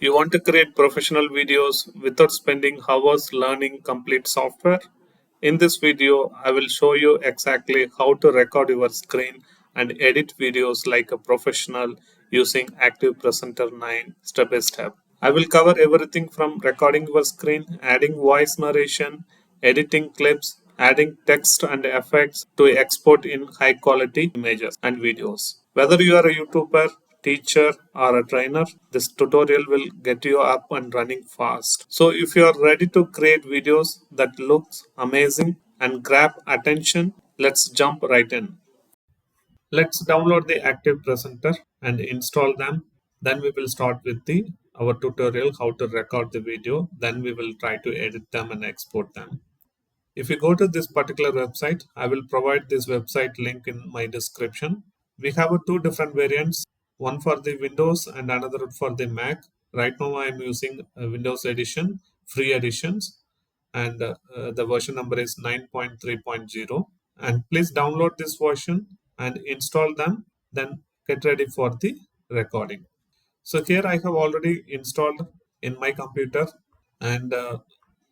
You want to create professional videos without spending hours learning complete software? In this video, I will show you exactly how to record your screen and edit videos like a professional using ActivePresenter 9 step by step. I will cover everything from recording your screen, adding voice narration, editing clips, adding text and effects to export in high quality images and videos. Whether you are a YouTuber, teacher or a trainer, this tutorial will get you up and running fast. So if you are ready to create videos that looks amazing and grab attention, let's jump right in. Let's download the ActivePresenter and install them. Then we will start with the our tutorial how to record the video. Then we will try to edit them and export them. If you go to this particular website, I will provide this website link in my description. We have two different variants, one for the Windows and another for the Mac. Right now I am using a Windows edition, free editions, and the version number is 9.3.0. And please download this version and install them, then get ready for the recording. So here I have already installed in my computer, and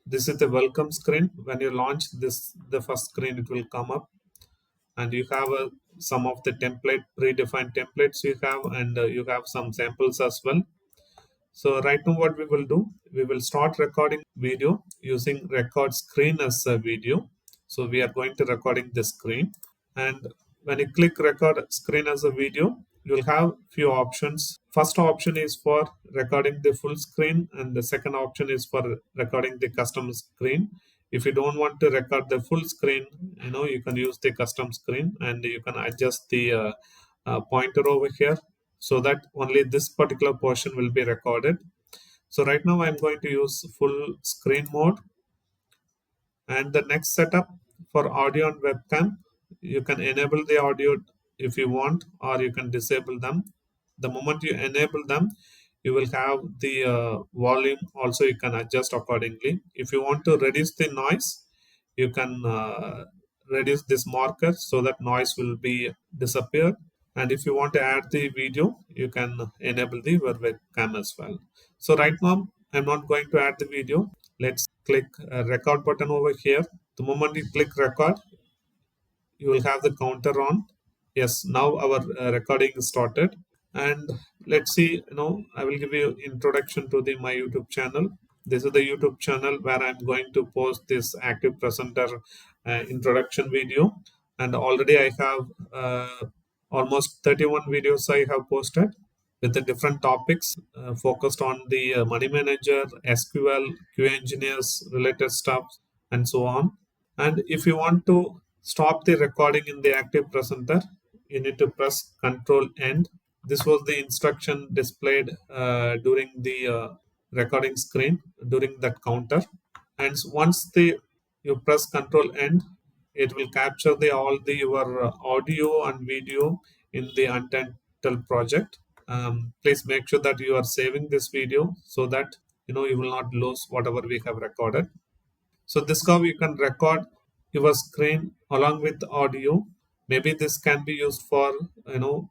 this is the welcome screen. When you launch this, the first screen, it will come up, and you have some of the predefined templates you have, and you have some samples as well. So right now what we will do, we will start recording video using record screen as a video. So we are going to recording the screen, and when you click record screen as a video, you will have few options. First option is for recording the full screen, and the second option is for recording the custom screen. If you don't want to record the full screen, you can use the custom screen, and you can adjust the pointer over here so that only this particular portion will be recorded. So right now I'm going to use full screen mode. And the next setup for audio and webcam, you can enable the audio if you want, or you can disable them. The moment you enable them, you will have the volume also, you can adjust accordingly. If you want to reduce the noise, you can reduce this marker so that noise will be disappeared. And if you want to add the video, you can enable the webcam as well. So right now I'm not going to add the video. Let's click record button over here. The moment you click record, you will have the counter on. Yes, now our recording is started. And let's see, I will give you introduction to the my YouTube channel. This is the YouTube channel where I'm going to post this ActivePresenter introduction video. And already I have almost 31 videos I have posted with the different topics focused on the money manager, SQL, QA engineers, related stuff, and so on. And if you want to stop the recording in the ActivePresenter, you need to press Control End. This was the instruction displayed during the recording screen during that counter. And once you press Control End, it will capture your audio and video in the untitled project. Please make sure that you are saving this video so that you will not lose whatever we have recorded. So this how you can record your screen along with audio. Maybe this can be used for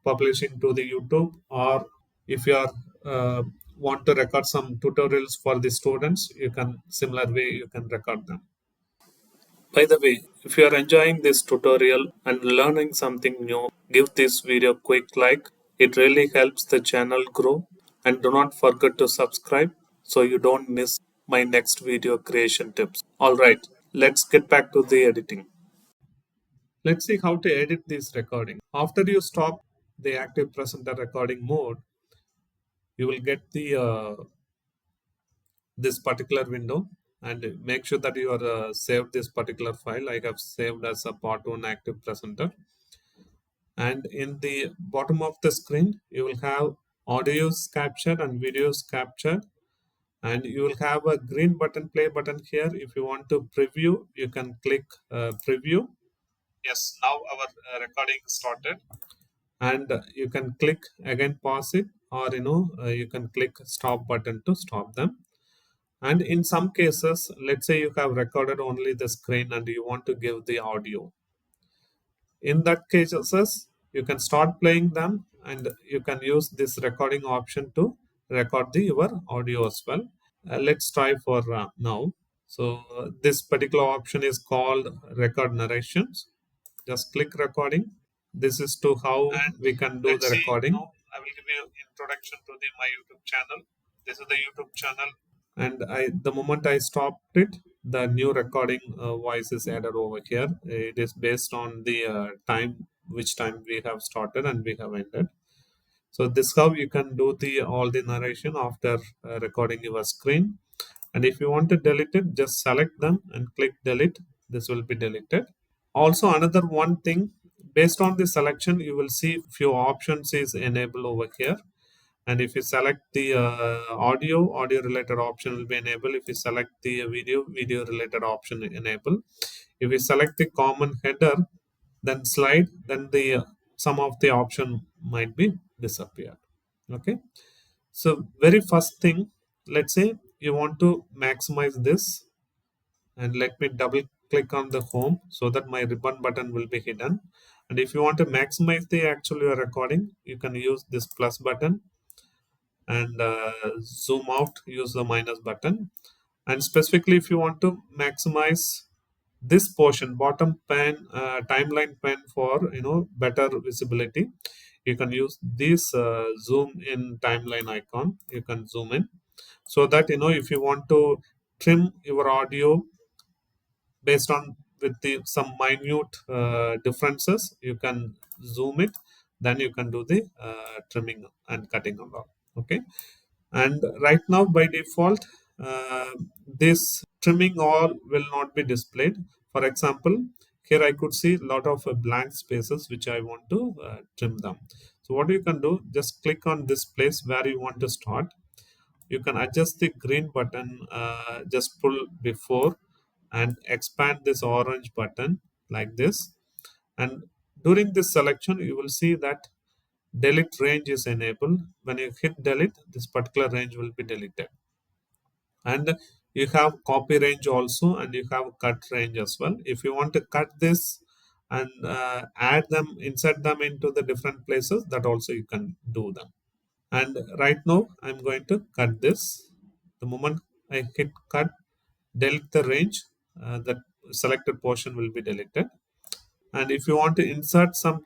publishing to the YouTube, or if you are want to record some tutorials for the students, you can similar way you can record them. By the way, if you are enjoying this tutorial and learning something new, give this video a quick like. It really helps the channel grow. And do not forget to subscribe so you don't miss my next video creation tips. Alright, let's get back to the editing. Let's see how to edit this recording. After you stop the ActivePresenter recording mode, you will get the this particular window, and make sure that you are saved this particular file. I have saved as a part 1 ActivePresenter. And in the bottom of the screen, you will have audios captured and videos captured, and you will have a green button, play button here. If you want to preview, you can click preview. Yes, now our recording started, and you can click again, pause it, or you can click stop button to stop them. And in some cases, let's say you have recorded only the screen and you want to give the audio. In that cases, you can start playing them, and you can use this recording option to record your audio as well. Let's try for now. So this particular option is called record narrations. Just click recording. This is to how we can do the recording. Now I will give you introduction to my YouTube channel. This is the YouTube channel, and the moment I stopped it, the new recording voice is added over here. It is based on the time, which time we have started and we have ended. So this how you can do the all the narration after recording your screen. And if you want to delete it, just select them and click delete. This will be deleted. Also, another one thing, based on the selection, you will see few options is enabled over here. And if you select the audio related option will be enabled. If you select the video related option enable. If you select the common header, then slide, then the some of the option might be disappeared. Okay. So very first thing, let's say you want to maximize this, and let me double click on the home so that my ribbon button will be hidden. And if you want to maximize the actual your recording, you can use this plus button, and zoom out, use the minus button. And specifically if you want to maximize this portion, bottom pen, timeline pen, for better visibility, you can use this zoom in timeline icon. You can zoom in so that if you want to trim your audio based on with the some minute differences, you can zoom it, then you can do the trimming and cutting and all. Okay. And right now by default, uh, this trimming all will not be displayed. For example, here I could see a lot of blank spaces which I want to trim them. So what you can do, just click on this place where you want to start. You can adjust the green button, just pull before and expand this orange button like this. And during this selection, you will see that delete range is enabled. When you hit delete, this particular range will be deleted. And you have copy range also, and you have cut range as well. If you want to cut this and add them, insert them into the different places, that also you can do them. And right now I'm going to cut this. The moment I hit cut, delete the range, that selected portion will be deleted. And if you want to insert some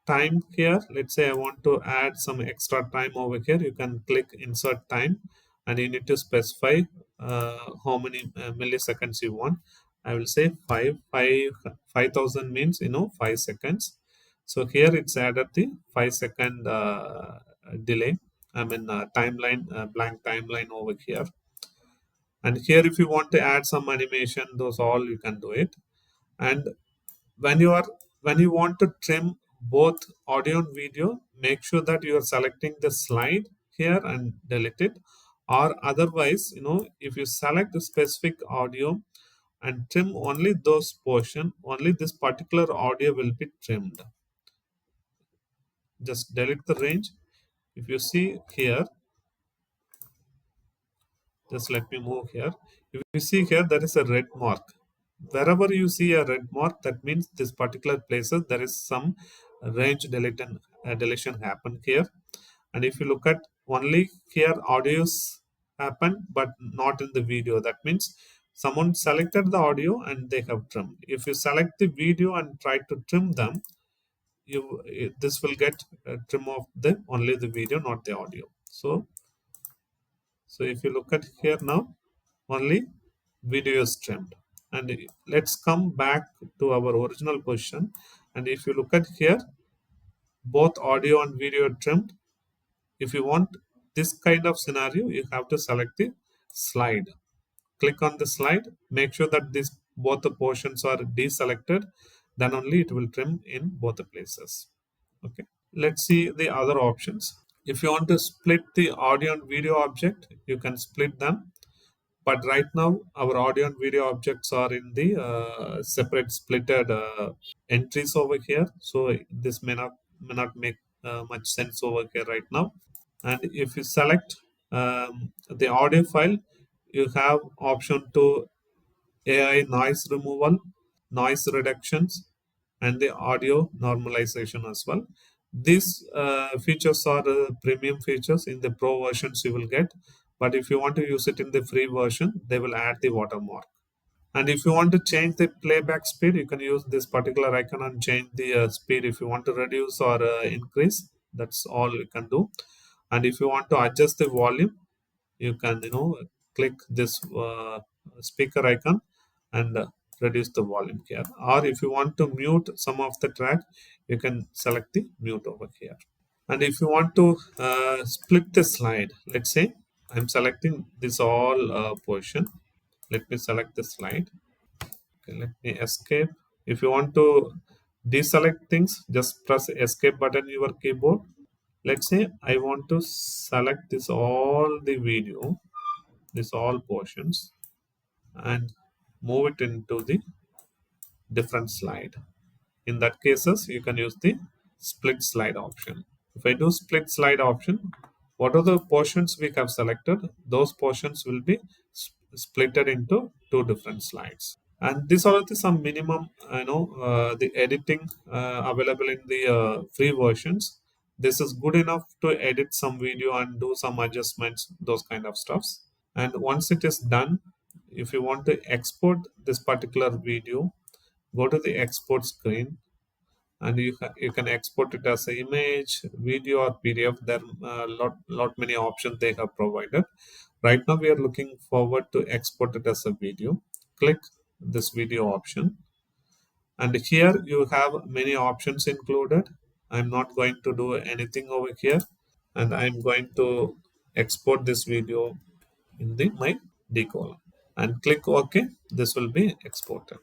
time here, let's say I want to add some extra time over here, you can click insert time, and you need to specify how many milliseconds you want. I will say 5000 means 5 seconds. So here it's added the 5 second delay, I mean timeline, blank timeline over here. And here if you want to add some animation, those all you can do it. And when you are when you want to trim both audio and video, make sure that you are selecting the slide here and delete it. Or otherwise, if you select the specific audio and trim only those portion, only this particular audio will be trimmed. Just delete the range. If you see here, just let me move here. If you see here, there is a red mark. Wherever you see a red mark, that means this particular places there is some range deletion happen here. And if you look at only here, audios happen but not in the video, that means someone selected the audio and they have trimmed. If you select the video and try to trim them, this will get trim of the only the video, not the audio. So if you look at here now, only video is trimmed. And let's come back to our original position. And if you look at here, both audio and video are trimmed. If you want this kind of scenario, you have to select the slide. Click on the slide. Make sure that this both the portions are deselected. Then only it will trim in both the places. Okay. Let's see the other options. If you want to split the audio and video object, you can split them. But right now our audio and video objects are in the separate splitted entries over here, so this may not make much sense over here right now. And if you select the audio file, you have option to AI noise removal, noise reductions, and the audio normalization as well. These features are premium features. In the pro versions you will get, but if you want to use it in the free version, they will add the watermark. And if you want to change the playback speed, you can use this particular icon and change the speed. If you want to reduce or increase, that's all you can do. And if you want to adjust the volume, you can click this speaker icon and reduce the volume here. Or if you want to mute some of the track, you can select the mute over here. And if you want to split the slide, let's say I'm selecting this all portion. Let me select the slide. Okay, let me escape. If you want to deselect things, just press escape button on your keyboard. Let's say I want to select this all the video, this all portions, and move it into the different slide. In that cases, you can use the split slide option. If I do split slide option, what are the portions we have selected? Those portions will be splitted into two different slides. And these are the some minimum the editing available in the free versions. This is good enough to edit some video and do some adjustments, those kind of stuffs. And once it is done, if you want to export this particular video, go to the export screen, and you can export it as an image, video, or PDF. There are lot many options they have provided. Right now we are looking forward to export it as a video. Click this video option, and here you have many options included. I'm not going to do anything over here, and I'm going to export this video in the my D column and click OK. This will be exported.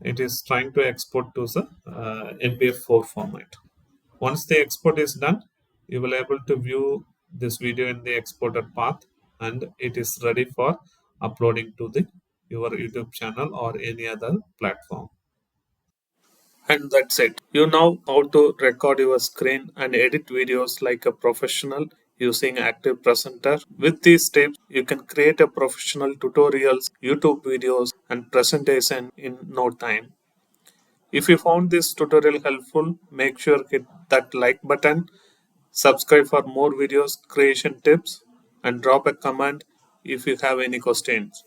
It is trying to export to the MPF4 format. Once the export is done, you will able to view this video in the exported path, and it is ready for uploading to the your YouTube channel or any other platform. And that's it. You know how to record your screen and edit videos like a professional using ActivePresenter. With these steps, you can create a professional tutorials, YouTube videos, and presentation in no time. If you found this tutorial helpful, make sure hit that like button, subscribe for more videos, creation tips, and drop a comment if you have any questions.